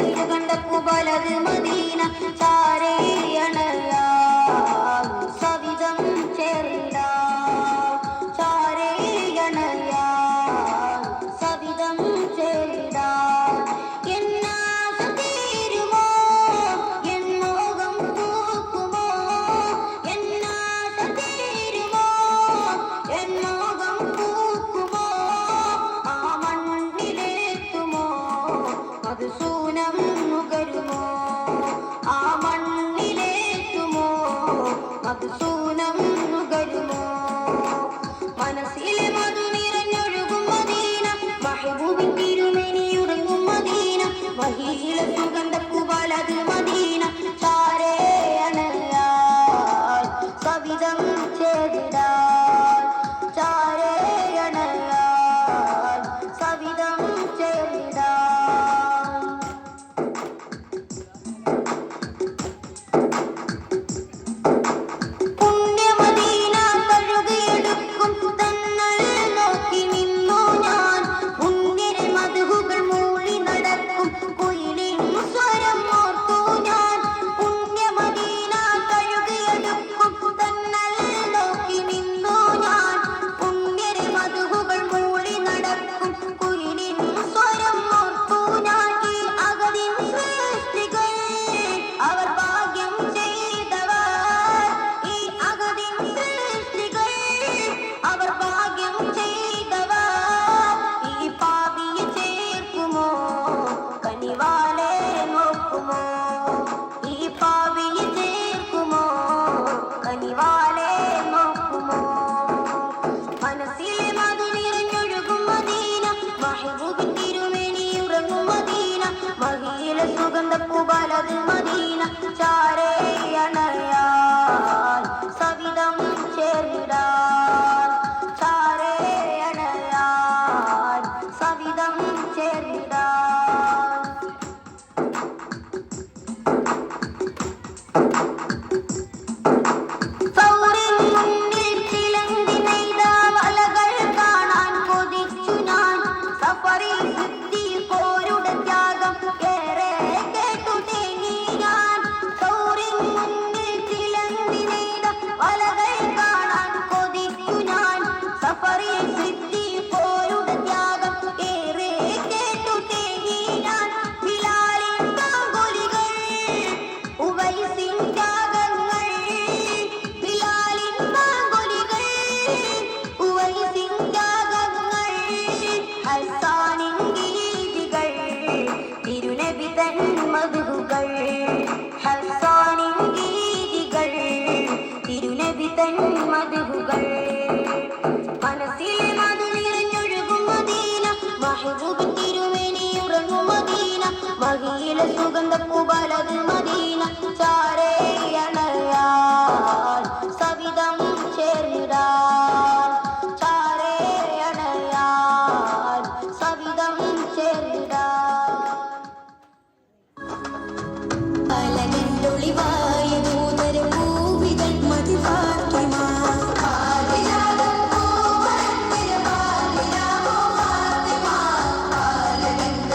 സുഗന്ധപ്പുബലത് Medina ചാരേയണയാ സവിധം ചേർന്നിടാ ചാരേയണയാ സവിധം ചേർന്നിടാ എന്നാശ തീരുമോ N മോഹം പൂക്കുമോ എന്നാശ തീരുമോ N മോഹം പൂക്കുമോ ആ മണ്ണിലെത്തുമോ അത് സൂനം നുകരുമോ ആ മണ്ണിലെത്തുമോ അത് സൂനം നുകരുമോ മനസ്സിലെ മധു നിറഞ്ഞൊഴുകും മദീന മഹബൂബിൻ തിരുമേനിയുറങ്ങും മദീന വഹിയിലെ സുഗന്ധപ്പുവലത് മദീന ചാരേയണയാൽ സവിധം ചേർന്നിടാൻ ചാരേയണയാൽ സവിധം ചേർന്നിടാൻ പുണ്യമദീന കഴുകിയെടുക്കും തന്നൽ നോക്കി നിന്നു ഞാൻ പുണ്യരെ മധുകൾ മൂളി നടക്കും കുയിലിൻ സ്വരം ഓർത്തു ഞാൻ പുണ്യമദീന കഴുകിയെടുക്കും തന്നൽ നോക്കി നിന്നു ഞാൻ പുണ്യരെ മധുകൾ മൂളി നടക്കും കുയിലിൻ സ്വരം ഓർത്തു ഞാൻ ഈ അഗതിൻ സൃഷ്ടികൾ അവർ ഭാഗ്യം ചെയ്തവർ ഈ അഗതിൻ സൃഷ്ടികൾ അവർ ഭാഗ്യം ചെയ്തവർ ഈ പാപിയെ ചേർക്കുമോ കനിവാലെ നോക്കുമോ ഈ പാപിയെ ചേർക്കുമോ കനിവാലെ നോക്കുമോ മനസ്സിലെ മധു നിറഞ്ഞൊഴുകും മദീന മഹബൂബിൻ തിരുമേനിയുറങ്ങും മദീന മഹിയിലെ സുഗന്ധപ്പുവലത് മദീന ചാരേയണയാൽ സവിധം ചേർന്നിടാൻ ചാരേയണയാൽ സവിധം ചേർന്നിടാൻ സൗറിൻ മുന്നിൽ ചിലങ്കി നെയ്ത വലകൾ കാണാൻ കൊതിച്ചു ഞാൻ സഫറിൽ സിദ്ദീഖോരുടെ ത്യാഗം ഏറെ കേട്ടു തേങ്ങി ഞാൻ സൗറിൻ മുന്നിൽ ചിലങ്കി നെയ്ത വലകൾ കാണാൻ കൊതിച്ചു ഞാൻ സഫറിൽ സിദ്ദീഖോരുടെ ത്യാഗം ഏറെ കേട്ടു തേങ്ങി ഞാൻ ബിലാലിൻ താങ്കുലികൾ ഉവൈസിൻ ത്യാഗങ്ങൾ ബിലാലിൻ താങ്കുലികൾ ഉവൈസിൻ ത്യാഗങ്ങൾ ഹസ്സാനിൻ ഗീതികൾ തിരുനബി തൻ മദ്ഹുകൾ ഹസ്സാനിൻ ഗീതികൾ തിരുനബി തൻ മദ്ഹുകൾ മനസ്സിലെ മധു നിറഞ്ഞൊഴുകും മദീന മഹബൂബിൻ തിരുമേനിയുറങ്ങും മദീന മഹിയിലെ സുഗന്ധപ്പുവലത് മദീന ചാരേയണയാൽ സവിധം ചേർന്നിടാൻ ചാരേയണയാൽ സവിധം ചേർന്നിടാൻ അലകണ്ടൊളിവായ നൂതന ഭൂമികൾ മതിവാക്കിമാ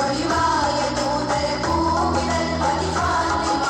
ൊളിവായ നൂതന ഭൂമികൾ മതിവാക്കിമാ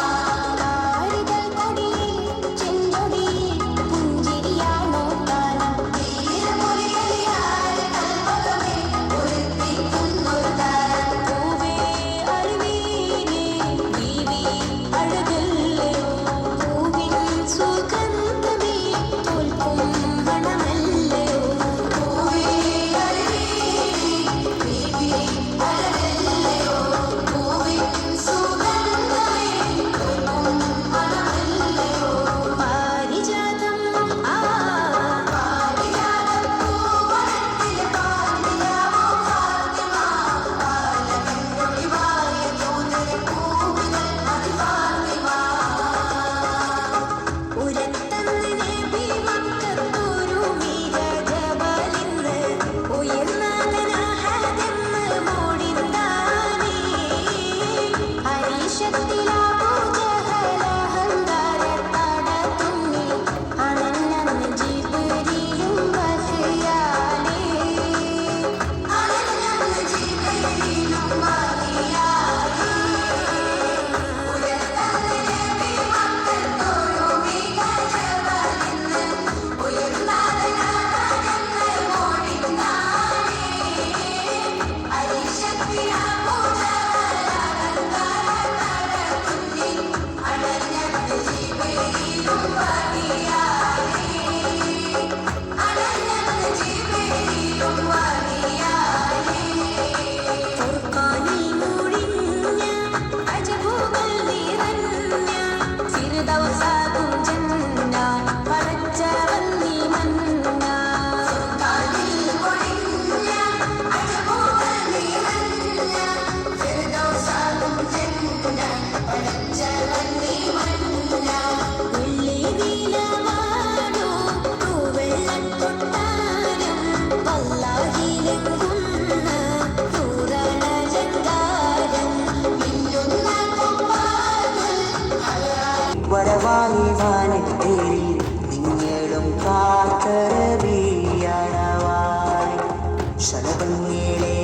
ശലഭങ്ങളെ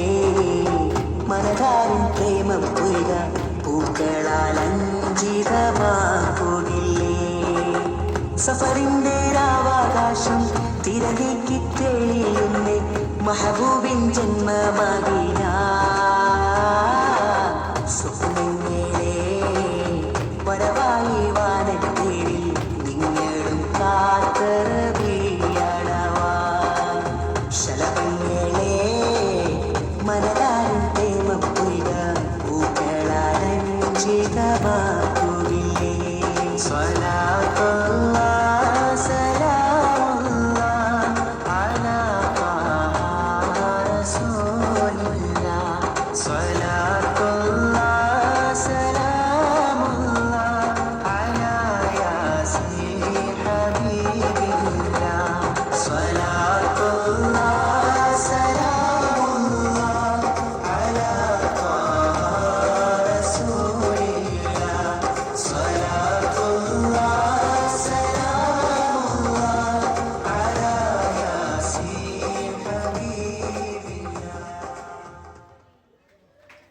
മനതാരിൻ പ്രേമം പുൽക പൂക്കളാൽ അഞ്ചിതമാകുകില്ലേ സഫറിന്റെ രാവാകാശം തിരകേക്ക് തെളിയുന്നേ മഹബൂബിൻ ജന്മമദീന സ്വപ്നങ്ങളെ വരവായി വാനത്തേരിൽ നിങ്ങളും കാത്തറബിയണവാൻ ശലഭങ്ങളെ